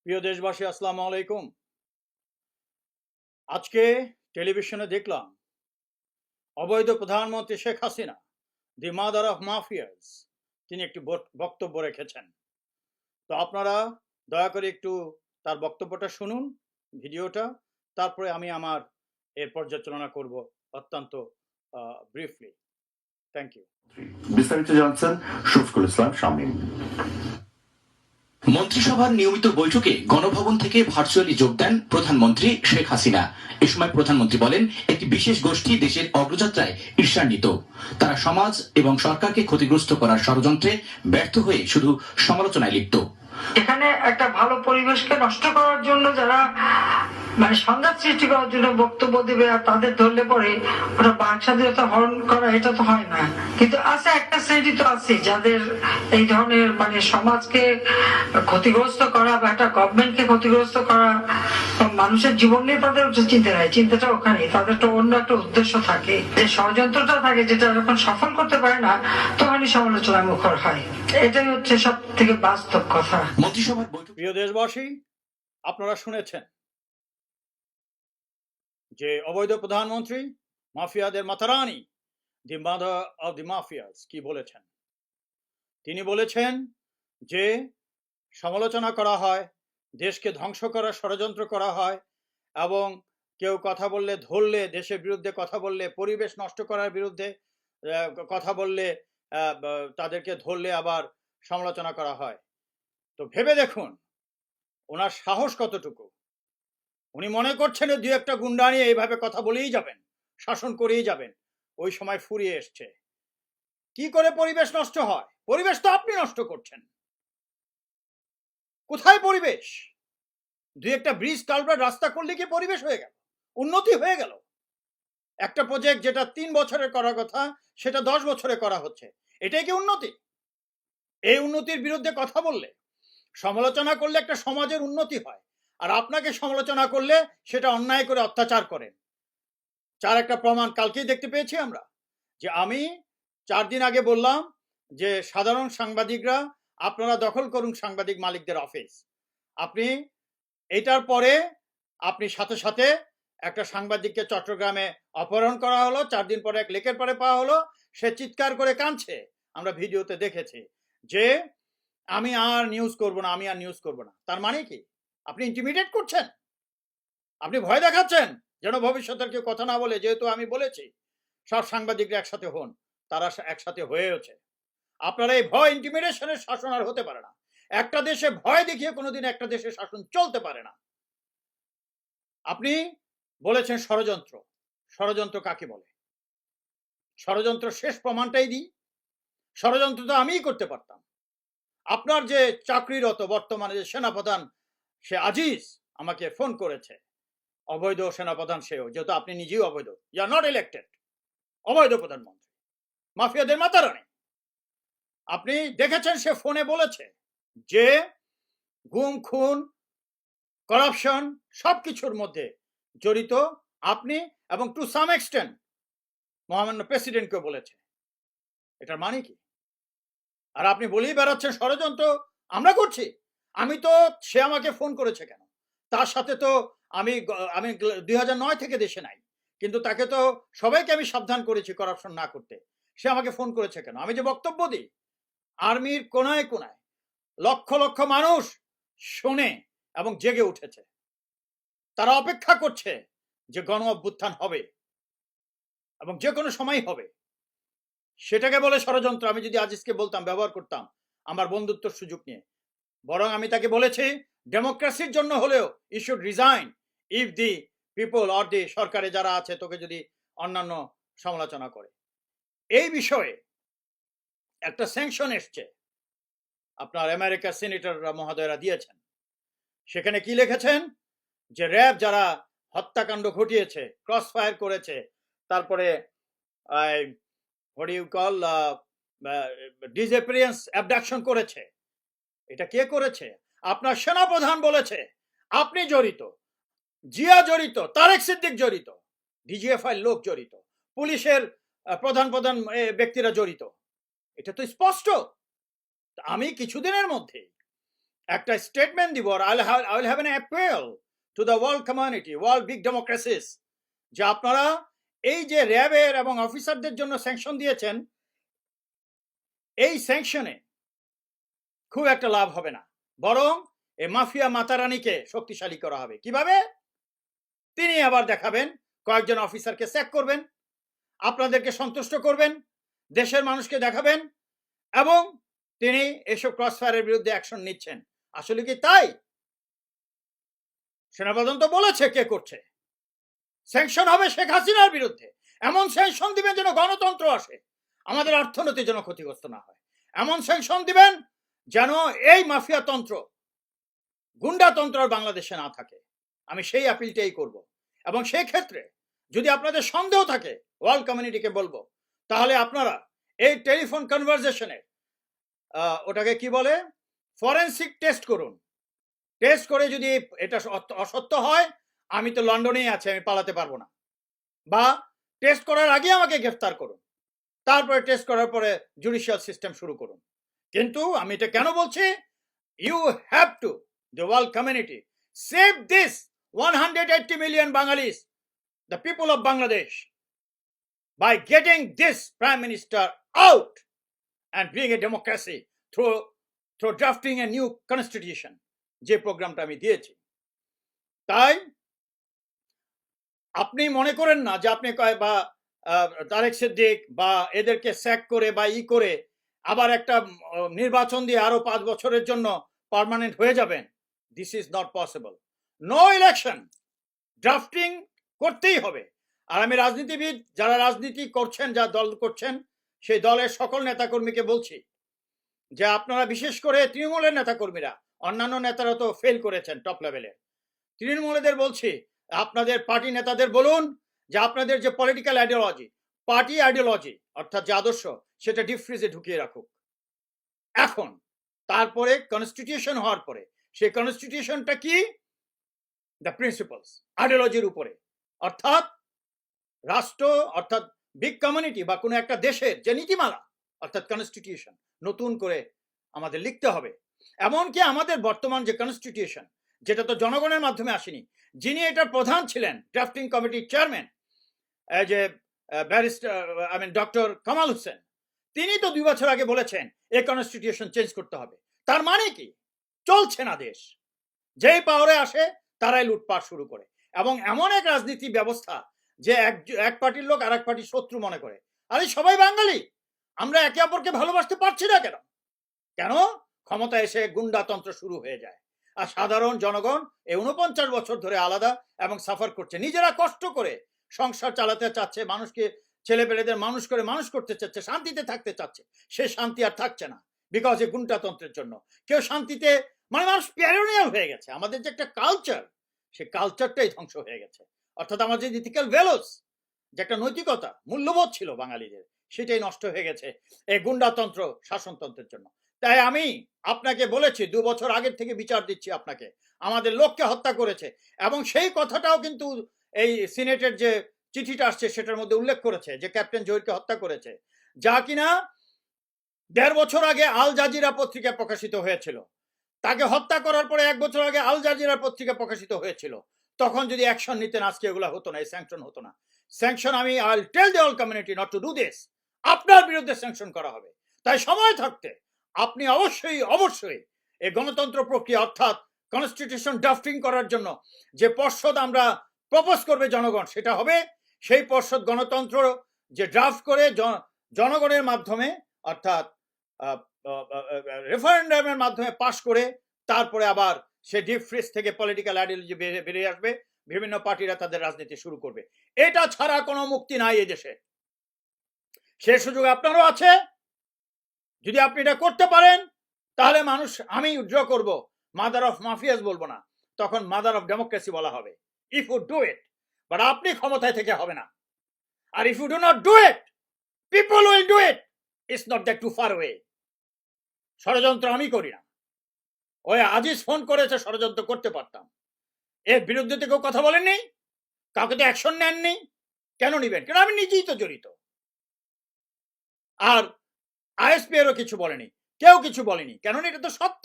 প্রিয় দেশবাসী, আসসালামু আলাইকুম। আজকে টেলিভিশনে দেখলাম অবৈধ প্রধানমন্ত্রী শেখ হাসিনা, দি মাদার অফ মাফিয়াস, তিনি একটি বক্তব্য রেখেছেন। তো আপনারা দয়া করে একটু তার বক্তব্যটা শুনুন, ভিডিওটা। তারপরে আমি আমার এর পর্যালোচনা করব অত্যন্ত ব্রিফলি। Thank you. বিস্তারিত জানছেন শফিকুল ইসলাম শামীম। মন্ত্রিসভার নিয়মিত বৈঠকে গণভবন থেকে ভার্চুয়ালি যোগ দেন প্রধানমন্ত্রী শেখ হাসিনা। এ সময় প্রধানমন্ত্রী বলেন, একটি বিশেষ গোষ্ঠী দেশের অগ্রযাত্রায় ঈর্ষান্বিত। তারা সমাজ এবং সরকারকে ক্ষতিগ্রস্ত করার ষড়যন্ত্রে ব্যর্থ হয়ে শুধু সমালোচনায় লিপ্ত। এখানে একটা ভালো পরিবেশকে নষ্ট করার জন্য যারা সংঘাত সৃষ্টি করার জন্য বক্তব্য দেবে আর তাদের ধরলে পরে ওটা বাক স্বাধীনতা হরণ করা, এটা তো হয় না। কিন্তু আছে একটা শ্রেণী তো আছে যাদের এই ধরনের সমাজকে ক্ষতিগ্রস্ত করা বা একটা গভর্নমেন্টকে ক্ষতিগ্রস্ত করা, মানুষের জীবন নিয়ে তাদের চিন্তা নাই, চিন্তাটা ওখানে। তাদের তো অন্য একটা উদ্দেশ্য থাকে, যে ষড়যন্ত্রটা থাকে, যেটা যখন সফল করতে পারে না তখনই সমালোচনায় মুখর হয়। এটাই হচ্ছে সব থেকে বাস্তব কথা। মন্ত্রিসভার বৈঠক। প্রিয় দেশবাসী, আপনারা শুনেছেন যে অবৈধ প্রধানমন্ত্রী, মাফিয়াদের মাতারানি, the mother of the mafias কি বলেছেন। তিনি বলেছেন যে সমালোচনা করা হয়, দেশকে ধ্বংস করার ষড়যন্ত্র করা হয়, এবং কেউ কথা বললে, ধরলে, দেশের বিরুদ্ধে কথা বললে, পরিবেশ নষ্ট করার বিরুদ্ধে কথা বললে, তাদেরকে ধরলে আবার সমালোচনা করা হয়। তো ভেবে দেখুন ওনার সাহস কতটুকু। উনি মনে করছেন দুই একটা গুন্ডা নিয়ে এইভাবে কথা বলেই যাবেন, শাসন করেই যাবেন। ওই সময় ফুরিয়ে এসছে। কি করে পরিবেশ নষ্ট হয়? পরিবেশ তো আপনি নষ্ট করছেন। কোথায় পরিবেশ? দুই একটা ব্রিজ, কালভার্ট, রাস্তা করলে কি পরিবেশ হয়ে গেল? উন্নতি হয়ে গেল? একটা প্রজেক্ট যেটা 3 বছরে করার কথা সেটা 10 বছরে করা হচ্ছে, এটাই কি উন্নতি? এই উন্নতির বিরুদ্ধে কথা বললে, সমালোচনা করলে একটা সমাজের উন্নতি হয়, আর আপনাকে সমালোচনা করলে সেটা অন্যায় করে অত্যাচার করেন। যার একটা প্রমাণ কালকেই দেখতে পেয়েছি আমরা, যে আমি 4 দিন আগে বললাম যে সাধারণ সাংবাদিকরা আপনারা দখল করুন সাংবাদিক মালিকদের অফিস। আপনি এটার পরে আপনি সাথে সাথে একটা সাংবাদিককে চট্টগ্রামে অপহরণ করা হলো, 4 দিন পরে এক লেকের পরে পাওয়া হলো। সে চিৎকার করে কাঁদছে, আমরা ভিডিওতে দেখেছি, যে আমি আর নিউজ করব না, আমি আর নিউজ করব না। তার মানে কি? আপনি ইন্টিমিডেট করছেন, আপনি ভয় দেখাচ্ছেন যেন ভবিষ্যতের কেউ কথা না বলে। যেহেতু আমি বলেছি সব সাংবাদিকরা একসাথে হন, তারা একসাথে হয়েওছে। আপনারা এই ভয়, ইন্টিমিডেশনের শাসন আর হতে পারে না। একটা দেশে ভয় দেখিয়ে কোনোদিন একটা দেশের শাসন চলতে পারে না। আপনি বলেছেন ষড়যন্ত্র। ষড়যন্ত্র কাকে বলে? ষড়যন্ত্র শেষ প্রমাণটাই দিই। ষড়যন্ত্র তো আমিই করতে পারতাম। আপনার যে চাকরিরত বর্তমানে যে সেনাপ্রধান, সে আজিজ আমাকে ফোন করেছে, অবৈধ সেনাপ্রধান সেও, যেহেতু আপনি নিজেই অবৈধ, ইউ আর নট ইলেক্টেড, অবৈধ প্রধানমন্ত্রী, মাফিয়াদের মাতারানি। আপনি দেখেছেন সে ফোনে বলেছে যে গুম, খুন, করাপশন সবকিছুর মধ্যে জড়িত আপনি, এবং টু সাম এক্সটেন্ট মহামান্য প্রেসিডেন্টকে বলেছে। এটার মানে কি? আর আপনি বলেই বেড়াচ্ছেন ষড়যন্ত্র আমরা করছি। আমি তো, সে আমাকে ফোন করেছে কেন? তার সাথে তো আমি আমি 2009 থেকে দেশে নাই, কিন্তু তাকে তো সবাইকে আমি সাবধান করেছি করাপশন না করতে। সে আমাকে ফোন করেছে কেন? আমি যে বক্তব্য দিই, আর্মির কোনায় কোনায় লক্ষ লক্ষ মানুষ শোনে এবং জেগে উঠেছে। তারা অপেক্ষা করছে যে গণ অভ্যুত্থান হবে এবং যে কোনো সময় হবে। সেটাকে বলে ষড়যন্ত্র। আমি যদি আজিজকে বলতাম, ব্যবহার করতাম আমার বন্ধুত্বর সুযোগ নিয়ে, বরং আমি তাকে বলেছি ডেমোক্রেসির জন্য হলেও you should resign if the people or the সরকারে যারা আছে তোকে যদি অন্যান্য সমালোচনা করে। এই বিষয়ে একটা স্যাংশন এসছে, আপনার আমেরিকার সিনেটররা মহোদয়রা দিয়েছেন। সেখানে কি লিখেছেন? যে র্যাব যারা হত্যাকাণ্ড ঘটিয়েছে, ক্রস ফায়ার করেছে, তারপরে what do you call disappearance abduction করেছে, এটা কে করেছে? আপনার সেনাপ্রধান বলেছে আপনি জড়িত, জিয়া জড়িত, তারেক সিদ্দিক জড়িত, ডিজিএফআই লোক জড়িত, পুলিশের প্রধান প্রধান ব্যক্তিরা জড়িত। এটা তো স্পষ্ট। আমি কিছুদিনের মধ্যে একটা স্টেটমেন্ট দিব, আর I will have an appeal to the world community, world big democracies, যে আপনারা এই যে র্যাবের এবং অফিসারদের জন্য স্যাংশন দিয়েছেন, এই স্যাংশনে খুব একটা লাভ হবে না, বরং এই মাফিয়া মাতারানিকে শক্তিশালী করা হবে। কিভাবে? তিনি আবার দেখাবেন, কয়েকজন অফিসারকে স্যাক করবেন, আপনাদেরকে সন্তুষ্ট করবেন, দেশের মানুষকে দেখাবেন, এবং তিনি এসব ক্রসফায়ারের বিরুদ্ধে অ্যাকশন নিচ্ছেন। আসলে কি তাই? সেনাপ্রধান তো বলেছে কে করছে। স্যাংশন হবে শেখ হাসিনার বিরুদ্ধে। এমন স্যাংশন দিবেন যেন গণতন্ত্র আসে, আমাদের অর্থনীতি যেন ক্ষতিগ্রস্ত না হয়। এমন স্যাংশন দিবেন যেন এই মাফিয়া তন্ত্র, গুন্ডাতন্ত্র আর বাংলাদেশে না থাকে। আমি সেই আপিলটাই করব। এবং সেই ক্ষেত্রে যদি আপনাদের সন্দেহ থাকে, ওয়ার্ল্ড কমিউনিটিকে বলবো, তাহলে আপনারা এই টেলিফোন কনভারসেশনে ওটাকে কি বলে, ফরেনসিক টেস্ট করুন। টেস্ট করে যদি এটা অসত্য হয়, আমি তো লন্ডনেই আছি, আমি পালাতে পারবো না। বা টেস্ট করার আগে আমাকে গ্রেফতার করুন, তারপরে টেস্ট করার পরে জুডিশিয়াল সিস্টেম শুরু করুন। কিন্তু আমি এটা কেন বলছি? You have to, the world community, save this 180 million Bengalis, the people of Bangladesh, by getting this Prime Minister out and bring a democracy through drafting a new constitution, যে প্রোগ্রামটা আমি দিয়েছি। তাই আপনি মনে করেন না যে আপনি বা তারেক সিদ্দিক বা এদেরকে স্যাক করে বা করে আবার একটা নির্বাচন দিয়ে আরো 5 বছরের জন্য পার্মানেন্ট হয়ে যাবেন। This is not possible. No election, drafting করতেই হবে। আর আমি রাজনীতিবিদ, যারা রাজনীতি করছেন, যা দল করছেন, সেই দলের সকল নেতাকর্মীকে বলছি যে আপনারা, বিশেষ করে তৃণমূলের নেতাকর্মীরা, অন্যান্য নেতারা তো ফেল করেছেন টপ লেভেলের, তৃণমূলদের বলছি, আপনাদের পার্টি নেতাদের বলুন যে আপনাদের যে পলিটিক্যাল আইডিওলজি, পার্টি আইডিওলজি অর্থাৎ যে আদর্শ, সেটা ডিপ ফ্রিজে ঢুকিয়ে রাখুক এখন। তারপরে কনস্টিটিউশন হওয়ার পরে সেই কনস্টিটিউশনটা কি, দ্য প্রিন্সিপালস, আইডিওলজির উপরে, অর্থাৎ রাষ্ট্র অর্থাৎ বিগ কমিউনিটি বা কোনো একটা দেশের যে নীতিমালা অর্থাৎ কনস্টিটিউশন নতুন করে আমাদের লিখতে হবে। এমনকি আমাদের বর্তমান যে কনস্টিটিউশন, যেটা তো জনগণের মাধ্যমে আসেনি, যিনি এটার প্রধান ছিলেন, ড্রাফটিং কমিটির চেয়ারম্যান, যে ব্যারিস্টার ডক্টর কামাল হোসেন, তিনি তো 2 বছর আগে বলেছেন এই কনস্টিটিউশন চেঞ্জ করতে হবে। তার মানে কি? চলছে না দেশ, যেই পাওয়ারে আসে তারাই লুটপাট শুরু করে, এবং এমন এক রাজনীতি ব্যবস্থা যে এক পার্টির লোক আর এক পার্টির শত্রু মনে করে। আরে সবাই বাঙালি, আমরা একে অপরকে ভালোবাসতে পারছি না কেন? কেন? ক্ষমতা এসে গুন্ডাতন্ত্র শুরু হয়ে যায়, আর সাধারণ জনগণ এই 49 বছর ধরে আলাদা এবং সাফার করছে, নিজেরা কষ্ট করে সংসার চালাতে চাচ্ছে, মানুষকে, ছেলেপেলেদের মানুষ করে মানুষ করতে চাচ্ছে, শান্তিতে থাকতে চাচ্ছে, সে শান্তি আর থাকছে না বিকজ এই গুন্ডাতন্ত্রের জন্য। কেউ শান্তিতে, মানুষ প্যারোনিয়াল হয়ে গেছে। আমাদের যে একটা কালচার, সেই কালচারটাই ধ্বংস হয়ে গেছে। অর্থাৎ আমার যে ইথিক্যাল ভ্যালুস, যে একটা নৈতিকতা, মূল্যবোধ ছিল বাঙালিদের, সেটাই নষ্ট হয়ে গেছে এই গুন্ডাতন্ত্র শাসনতন্ত্রের জন্য। তাই আমি আপনাকে বলেছি, 2 বছর আগের থেকে বিচার দিচ্ছি আপনাকে, আমাদের লোককে হত্যা করেছে, এবং সেই কথাটাও কিন্তু এই সিনেটের যে চিঠিটা আসছে সেটার মধ্যে উল্লেখ করেছে যে ক্যাপ্টেন জহিরকে হত্যা করেছে, যা কিনা 1.5 বছর আগে আল জাজিরা পত্রিকায় প্রকাশিত হয়েছিল। তাকে হত্যা করার পরে 1 বছর আগে আল জাজিরা পত্রিকা প্রকাশিত হয়েছিল। তখন যদি অ্যাকশন নিতেন, আজকে এগুলো হতো না, এই স্যাংশন হতো না। স্যাংশন, আমি I will tell the whole community not to do this. আপনার বিরুদ্ধে স্যাংশন করা হবে। তাই সময় থাকতে আপনি অবশ্যই এই গণতন্ত্র প্রক্রিয়া অর্থাৎ কনস্টিটিউশন ড্রাফটিং করার জন্য যে পর্ষদ আমরা প্রপোজ করবে জনগণ, সেটা হবে সেই পর্ষদ গণতন্ত্র যে ড্রাফট করে জনগণের মাধ্যমে অর্থাৎ রেফারেন্ডামের মাধ্যমে পাশ করে তারপরে আবার সে ডিপ ফ্রিজ থেকে পলিটিক্যাল আইডিওলজি বেরিয়ে আসবে, বিভিন্ন পার্টিরা তাদের রাজনীতি শুরু করবে। এটা ছাড়া কোনো মুক্তি নাই এই দেশে। সে সুযোগ আপনারও আছে। যদি আপনি এটা করতে পারেন, তাহলে মানুষ, আমি উইথড্র করব, মাদার অফ মাফিয়াস বলবো না, তখন মাদার অফ ডেমোক্রেসি বলা হবে, if you do it. But আপনি ক্ষমতায় থেকে হবে না। আর if you do not do it, people will do it. It's not that too far way. ষড়যন্ত্র আমি করি না। ওই আজিজ ফোন করেছে, ষড়যন্ত্র করতে পারতাম। এর বিরুদ্ধে তো কেউ কথা বলেননি, কাউকে তো অ্যাকশন নেননি। কেন নিবেন? কেন? আমি নিজেই তো জড়িত। আর আইএসপি এরও কিছু বলেনি, কেউ কিছু বলেনি, কেন? এটা তো সত্য।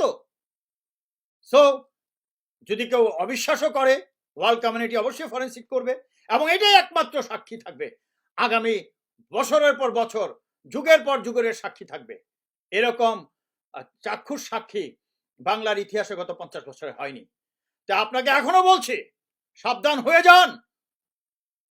সো যদি কেউ অবিশ্বাসও করে, ওয়ার্ল্ড কমিউনিটি অবশ্যই ফরেন্সিক করবে, এবং এটাই একমাত্র সাক্ষী থাকবে আগামী বছরের পর বছর, যুগের পর যুগের সাক্ষী থাকবে। এরকম চাক্ষুষ সাক্ষী বাংলার ইতিহাসে গত 50 বছরে হয়নি। তা আপনাকে এখনো বলছি, সাবধান হয়ে যান।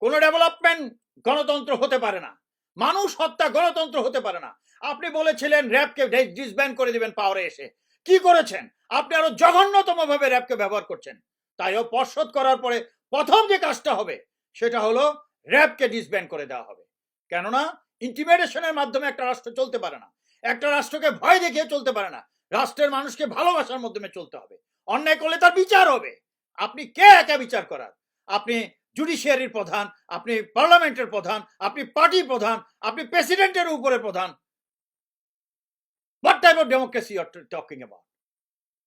কোন ডেভেলপমেন্ট গণতন্ত্র হতে পারে না, মানুষ হত্যা গণতন্ত্র হতে পারে না। আপনি বলেছিলেন র্যাবকে ডিসব্যান্ড করে দিবেন পাওয়ারে এসে, কি করেছেন? আপনি আরো জঘন্যতম ভাবে র্যাবকে ব্যবহার করছেন। তাইও পর্ষদ করার পরে প্রথম যে কাজটা হবে সেটা হলো র্যাবকে ডিসব্যান্ড করে দেওয়া হবে। কেননা ইন্টিমিডেশনের মাধ্যমে একটা রাষ্ট্র চলতে পারে না, একটা রাষ্ট্রকে ভয় দেখিয়ে চলতে পারে না। রাষ্ট্রের মানুষকে ভালোবাসার মাধ্যমে চলতে হবে। অন্যায় করলে তার বিচার হবে। আপনি কে একা বিচার করার? আপনি জুডিশিয়ারির প্রধান, আপনি পার্লামেন্টের প্রধান, আপনি পার্টি প্রধান, আপনি প্রেসিডেন্টের উপরে প্রধান। What type of democracy you are talking about?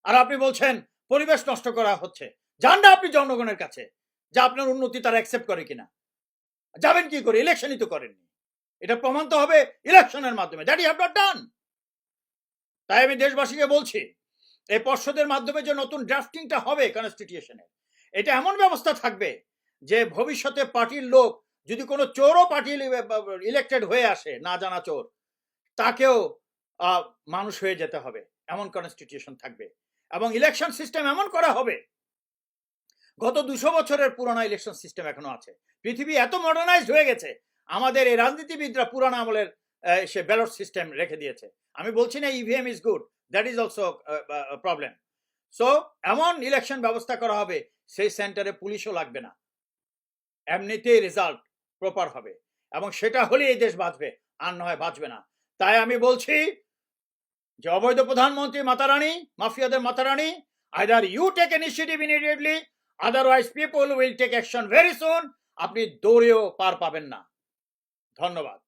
আর আপনি বলছেন পরিবেশ নষ্ট করা হচ্ছে। যান না আপনি জনগণের কাছে, যে আপনার উন্নতি তারা অ্যাকসেপ্ট করে কিনা। যাবেন কি করে? ইলেকশনই তো করেননি। এটা প্রমাণ তো হবে ইলেকশনের মাধ্যমে। That you have not done. তাই আমি দেশবাসীকে বলছি, এই পর্ষদের মাধ্যমে যে নতুন ড্রাফটিংটা হবে কনস্টিটিউশনের, এটা এমন ব্যবস্থা থাকবে যে ভবিষ্যতে পার্টির লোক যদি কোনো চোরও পার্টি ইলেক্টেড হয়ে আসে, না জানা চোর, তাকেও মানুষ হয়ে যেতে হবে, এমন কনস্টিটিউশন থাকবে। এবং ইলেকশন সিস্টেম এমন করা হবে, গত 200 বছরের পুরানো ইলেকশন সিস্টেম এখনো আছে। পৃথিবী এত মডার্নাইজড হয়ে গেছে, আমাদের এই রাজনীতিবিদরা পুরানো আমলের সে ব্যালট সিস্টেম রেখে দিয়েছে। আমি বলছি না EVM is good, that is also problem. So এমন ইলেকশন ব্যবস্থা করা হবে, সেই সেন্টারে পুলিশও লাগবে না, এমনিতেই রেজাল্ট প্রপার হবে, এবং সেটা হলে এই দেশ বাঁচবে, আর নয় বাঁচবে না। তাই আমি বলছি যে অবৈধ প্রধানমন্ত্রী মাতারানী, মাফিয়াদের মাতারানী, either you take initiative immediately, otherwise people will take action very soon. আপনি দৌড়েও পার পাবেন না। ধন্যবাদ।